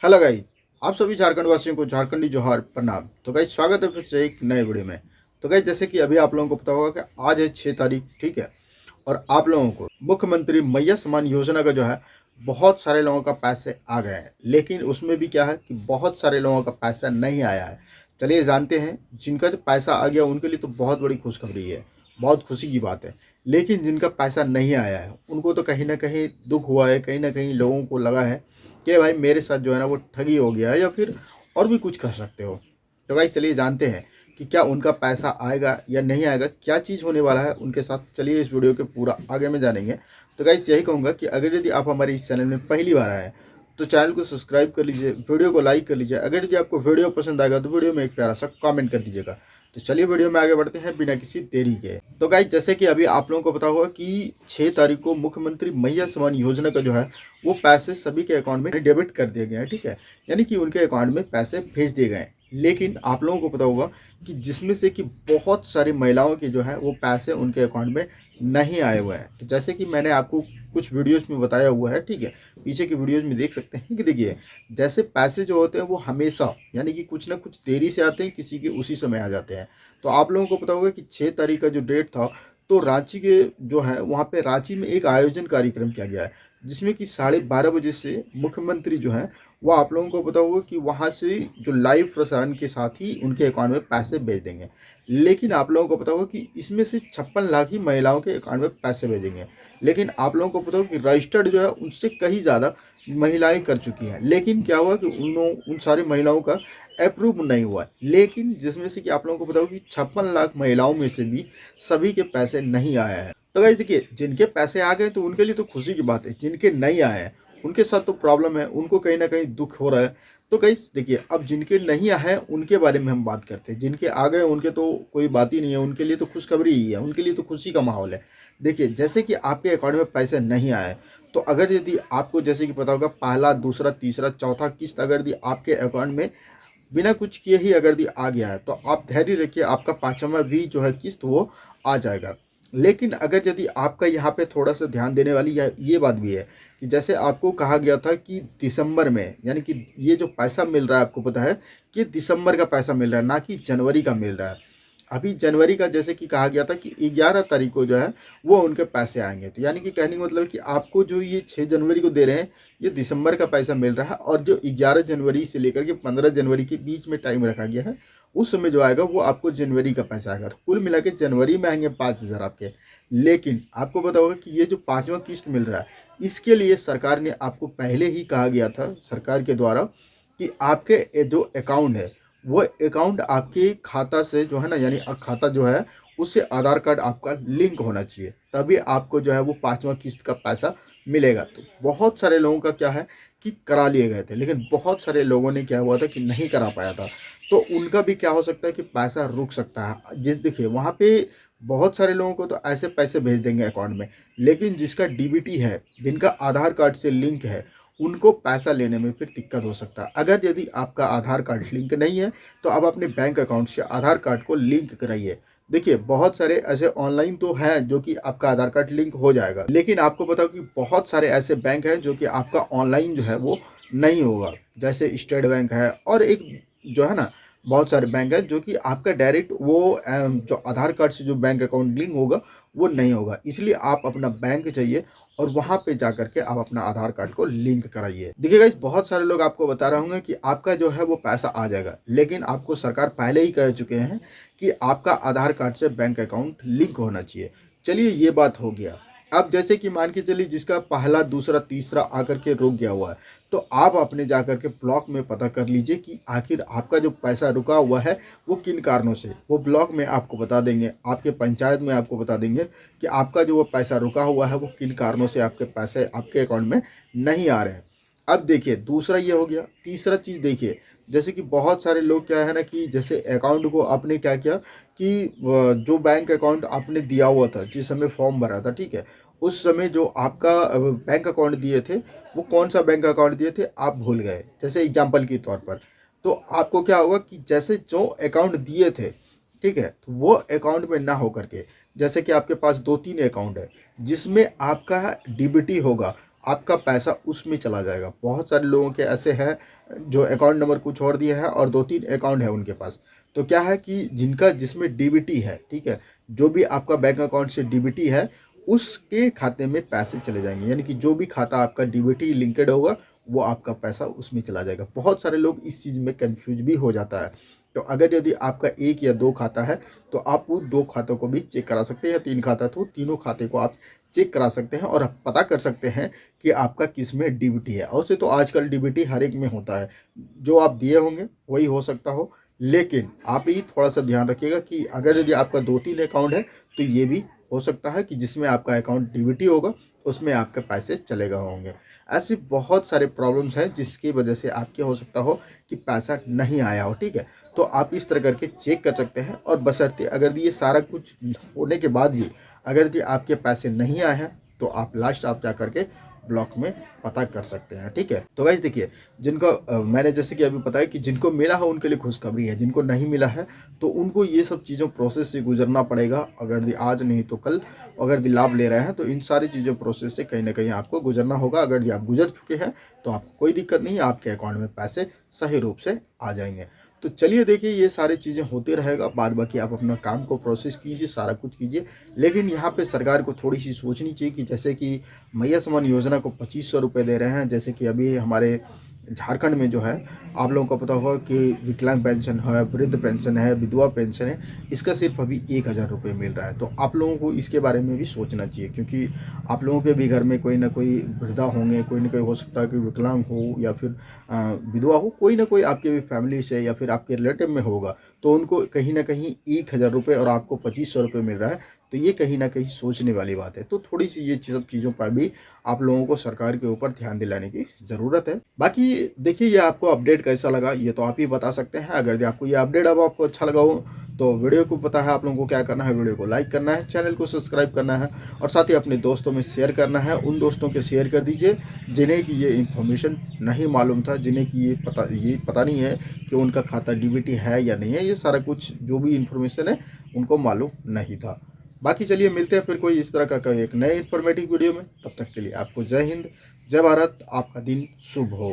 Hello guys, आप सभी झारखंड वासियों को झारखंडी जोहार प्रणाम। तो गाइस स्वागत है फिर से एक नए वीडियो में। तो गाइस जैसे कि अभी आप लोगों को पता होगा कि आज है 6 तारीख, ठीक है। और आप लोगों को मुख्यमंत्री मैया सम्मान योजना का जो है बहुत सारे लोगों का पैसे आ गए हैं, लेकिन उसमें भी क्या है कि बहुत सारे लोगों का पैसा नहीं आया है। चलिए जानते हैं। जिनका जो पैसा आ गया उनके लिए तो बहुत बड़ी खुशखबरी है, बहुत खुशी की बात है। लेकिन जिनका पैसा नहीं आया है उनको तो कहीं ना कहीं दुख हुआ है, कहीं ना कहीं लोगों को लगा है कि भाई मेरे साथ जो है ना वो ठगी हो गया है, या फिर और भी कुछ कर सकते हो। तो भाई चलिए जानते हैं कि क्या उनका पैसा आएगा या नहीं आएगा, क्या चीज़ होने वाला है उनके साथ। चलिए इस वीडियो के पूरा आगे में जानेंगे। तो गाइस यही कहूँगा कि अगर यदि आप हमारे इस चैनल में पहली बार आए हैं तो चैनल को सब्सक्राइब कर लीजिए, वीडियो को लाइक कर लीजिए। अगर यदि आपको वीडियो पसंद आएगा तो वीडियो में एक प्यारा सा कमेंट कर दीजिएगा। तो चलिए वीडियो में आगे बढ़ते हैं बिना किसी देरी के। तो गाइस जैसे कि अभी आप लोगों को पता होगा कि 6 तारीख को मुख्यमंत्री मैया सम्मान योजना का जो है वो पैसे सभी के अकाउंट में डेबिट कर दिए गए हैं, ठीक है। यानी कि उनके अकाउंट में पैसे भेज दिए गए हैं। लेकिन आप लोगों को पता होगा कि जिसमें से कि बहुत सारी महिलाओं के जो है वो पैसे उनके अकाउंट में नहीं आए हुए हैं। तो जैसे कि मैंने आपको कुछ वीडियोस में बताया हुआ है, ठीक है। पीछे की वीडियोस में देख सकते हैं कि देखिए जैसे पैसे जो होते हैं वो हमेशा यानी कि कुछ ना कुछ देरी से आते हैं, किसी के उसी समय आ जाते हैं। तो आप लोगों को पता होगा कि 6 तारीख का जो डेट था तो रांची के जो है वहाँ पे रांची में एक आयोजन कार्यक्रम किया गया है, जिसमें कि 12:30 बजे से मुख्यमंत्री जो है वो आप लोगों को पता होगा कि वहाँ से जो लाइव प्रसारण के साथ ही उनके अकाउंट में पैसे भेज देंगे। लेकिन आप लोगों को पता होगा कि इसमें से 56 लाख ही महिलाओं के अकाउंट में पैसे भेजेंगे। लेकिन आप लोगों को पता होगा कि रजिस्टर्ड जो है उनसे कहीं ज़्यादा महिलाएं कर चुकी हैं। लेकिन क्या हुआ कि उन सारी महिलाओं का अप्रूव नहीं हुआ। लेकिन जिसमें से कि आप लोगों को पता होगा कि 56 लाख महिलाओं में से भी सभी के पैसे नहीं आए हैं। तो गाइस देखिए जिनके पैसे आ गए तो उनके लिए तो खुशी की बात है, जिनके नहीं आए हैं उनके साथ तो प्रॉब्लम है, उनको कहीं ना कहीं दुख हो रहा है। तो गाइस देखिए अब जिनके नहीं आए हैं उनके बारे में हम बात करते हैं। जिनके आ गए उनके तो कोई बात ही नहीं है, उनके लिए तो खुशखबरी ही है, उनके लिए तो खुशी का माहौल है। देखिए जैसे कि आपके अकाउंट में पैसे नहीं आए तो अगर यदि आपको जैसे कि पता होगा पहला, दूसरा, तीसरा, चौथा किस्त अगर यदि आपके अकाउंट में बिना कुछ किए ही अगर दी आ गया है तो आप धैर्य रखिए, आपका 5वां भी जो है किस्त वो आ जाएगा। लेकिन अगर यदि आपका यहाँ पे थोड़ा सा ध्यान देने वाली ये बात भी है कि जैसे आपको कहा गया था कि दिसंबर में, यानी कि ये जो पैसा मिल रहा है आपको पता है कि दिसंबर का पैसा मिल रहा है, ना कि जनवरी का मिल रहा है। अभी जनवरी का जैसे कि कहा गया था कि 11 तारीख को जो है वो उनके पैसे आएंगे। तो यानी कि कहने का मतलब है कि आपको जो ये 6 जनवरी को दे रहे हैं ये दिसंबर का पैसा मिल रहा है, और जो 11 जनवरी से लेकर के 15 जनवरी के बीच में टाइम रखा गया है उस समय जो आएगा वो आपको जनवरी का पैसा आएगा। तो कुल मिला के जनवरी में आएंगे 5,000 आपके। लेकिन आपको पता होगा कि ये जो 5वां किस्त मिल रहा है इसके लिए सरकार ने आपको पहले ही कहा गया था सरकार के द्वारा कि आपके जो अकाउंट है वो अकाउंट आपके खाता से जो है ना, यानी खाता जो है उससे आधार कार्ड आपका लिंक होना चाहिए, तभी आपको जो है वो 5वां किस्त का पैसा मिलेगा। तो बहुत सारे लोगों का क्या है कि करा लिए गए थे, लेकिन बहुत सारे लोगों ने क्या हुआ था कि नहीं करा पाया था। तो उनका भी क्या हो सकता है कि पैसा रुक सकता है। जिस देखिए वहाँ पे बहुत सारे लोगों को तो ऐसे पैसे भेज देंगे अकाउंट में, लेकिन जिसका डीबीटी है, जिनका आधार कार्ड से लिंक है, उनको पैसा लेने में फिर दिक्कत हो सकता है। अगर यदि आपका आधार कार्ड लिंक नहीं है तो आप अपने बैंक अकाउंट से आधार कार्ड को लिंक कराइए। देखिए बहुत सारे ऐसे ऑनलाइन तो हैं जो कि आपका आधार कार्ड लिंक हो जाएगा, लेकिन आपको बताओ कि बहुत सारे ऐसे बैंक हैं जो कि आपका ऑनलाइन जो है वो नहीं होगा। जैसे स्टेट बैंक है, और एक जो है ना बहुत सारे बैंक हैं जो कि आपका डायरेक्ट वो जो आधार कार्ड से जो बैंक अकाउंट लिंक होगा वो नहीं होगा। इसलिए आप अपना बैंक चाहिए और वहाँ पे जा करके आप अपना आधार कार्ड को लिंक कराइए। देखिए गाइस बहुत सारे लोग आपको बता रहे होंगे कि आपका जो है वो पैसा आ जाएगा, लेकिन आपको सरकार पहले ही कह चुके हैं कि आपका आधार कार्ड से बैंक अकाउंट लिंक होना चाहिए। चलिए ये बात हो गया। अब जैसे कि मान के चलिए जिसका पहला, दूसरा, तीसरा आकर के रुक गया हुआ है तो आप अपने जा करके ब्लॉक में पता कर लीजिए कि आखिर आपका जो पैसा रुका हुआ है वो किन कारणों से। वो ब्लॉक में आपको बता देंगे, आपके पंचायत में आपको बता देंगे कि आपका जो वो पैसा रुका हुआ है वो किन कारणों से आपके पैसे आपके अकाउंट में नहीं आ रहे हैं। अब देखिए दूसरा ये हो गया। तीसरा चीज़ देखिए, जैसे कि बहुत सारे लोग क्या है ना कि जैसे अकाउंट को आपने क्या किया कि जो बैंक अकाउंट आपने दिया हुआ था जिस समय फॉर्म भरा था, ठीक है, उस समय जो आपका बैंक अकाउंट दिए थे वो कौन सा बैंक अकाउंट दिए थे आप भूल गए, जैसे एग्जांपल के तौर पर। तो आपको क्या होगा कि जैसे जो अकाउंट दिए थे, ठीक है, तो वो अकाउंट में ना हो करके जैसे कि आपके पास 2-3 अकाउंट है जिसमें आपका डीबीटी होगा, आपका पैसा उसमें चला जाएगा। बहुत सारे लोगों के ऐसे हैं जो अकाउंट नंबर कुछ और दिया है और 2-3 अकाउंट है उनके पास। तो क्या है कि जिनका जिसमें डीबीटी है, ठीक है, जो भी आपका बैंक अकाउंट से डीबीटी है उसके खाते में पैसे चले जाएंगे, यानी कि जो भी खाता आपका डीबीटी लिंक्ड होगा वो आपका पैसा उसमें चला जाएगा। बहुत सारे लोग इस चीज़ में कंफ्यूज भी हो जाता है। तो अगर यदि आपका 1 या 2 खाता है तो आप वो 2 खातों को भी चेक करा सकते हैं, या 3 खाता तो तीनों खाते को आप चेक करा सकते हैं और आप पता कर सकते हैं कि आपका किस में डीबीटी है। और से तो आजकल डीबीटी हर एक में होता है, जो आप दिए होंगे वही हो सकता हो, लेकिन आप ही थोड़ा सा ध्यान रखिएगा कि अगर यदि आपका 2-3 अकाउंट है तो ये भी हो सकता है कि जिसमें आपका अकाउंट डीबीटी होगा उसमें आपके पैसे चले गए होंगे। ऐसे बहुत सारे प्रॉब्लम्स हैं जिसकी वजह से आपके हो सकता हो कि पैसा नहीं आया हो, ठीक है। तो आप इस तरह करके चेक कर सकते हैं, और बशर्ते अगर ये सारा कुछ होने के बाद भी अगर यदि आपके पैसे नहीं आए हैं तो आप लास्ट आप जा करके ब्लॉक में पता कर सकते हैं, ठीक है। तो गाइस देखिए, जिनको मैंने जैसे कि अभी बताया कि जिनको मिला है उनके लिए खुशखबरी है, जिनको नहीं मिला है तो उनको ये सब चीज़ों प्रोसेस से गुजरना पड़ेगा। अगर आज नहीं तो कल अगर लाभ ले रहे हैं तो इन सारी चीज़ों प्रोसेस से कहीं ना कहीं आपको गुजरना होगा। अगर ये आप गुजर चुके हैं तो आपको कोई दिक्कत नहीं है, आपके अकाउंट में पैसे सही रूप से आ जाएंगे। तो चलिए देखिए, ये सारी चीज़ें होते रहेगा, बाद बाकी आप अपना काम को प्रोसेस कीजिए, सारा कुछ कीजिए। लेकिन यहाँ पे सरकार को थोड़ी सी सोचनी चाहिए कि जैसे कि मैया सम्मान योजना को 2500 रुपये दे रहे हैं, जैसे कि अभी हमारे झारखंड में जो है आप लोगों को पता होगा कि विकलांग पेंशन है, वृद्ध पेंशन है, विधवा पेंशन है, इसका सिर्फ अभी 1000 रुपये मिल रहा है। तो आप लोगों को इसके बारे में भी सोचना चाहिए, क्योंकि आप लोगों के भी घर में कोई ना कोई वृद्धा होंगे, कोई ना कोई हो सकता है कि विकलांग हो या फिर विधवा हो, कोई ना कोई आपके भी फैमिली से या फिर आपके रिलेटिव में होगा, तो उनको कहीं ना कहीं 1000 रुपये और आपको 2500 रुपये मिल रहा है। तो ये कहीं ना कहीं सोचने वाली बात है। तो थोड़ी सी ये सब चीज़ों पर भी आप लोगों को सरकार के ऊपर ध्यान दिलाने की ज़रूरत है। बाकी देखिए, ये आपको अपडेट कैसा लगा ये तो आप ही बता सकते हैं। अगर आपको ये अपडेट अब आपको अच्छा लगा हो तो वीडियो को पता है आप लोगों को क्या करना है, वीडियो को लाइक करना है, चैनल को सब्सक्राइब करना है और साथ ही अपने दोस्तों में शेयर करना है। उन दोस्तों के शेयर कर दीजिए जिन्हें कि ये इन्फॉर्मेशन नहीं मालूम था, जिन्हें कि ये पता नहीं है कि उनका खाता डीबीटी है या नहीं है। ये सारा कुछ जो भी इन्फॉर्मेशन है उनको मालूम नहीं था। बाकी चलिए मिलते हैं फिर कोई इस तरह का कोई एक नए इन्फॉर्मेटिव वीडियो में। तब तक के लिए आपको जय हिंद, जय भारत, आपका दिन शुभ हो।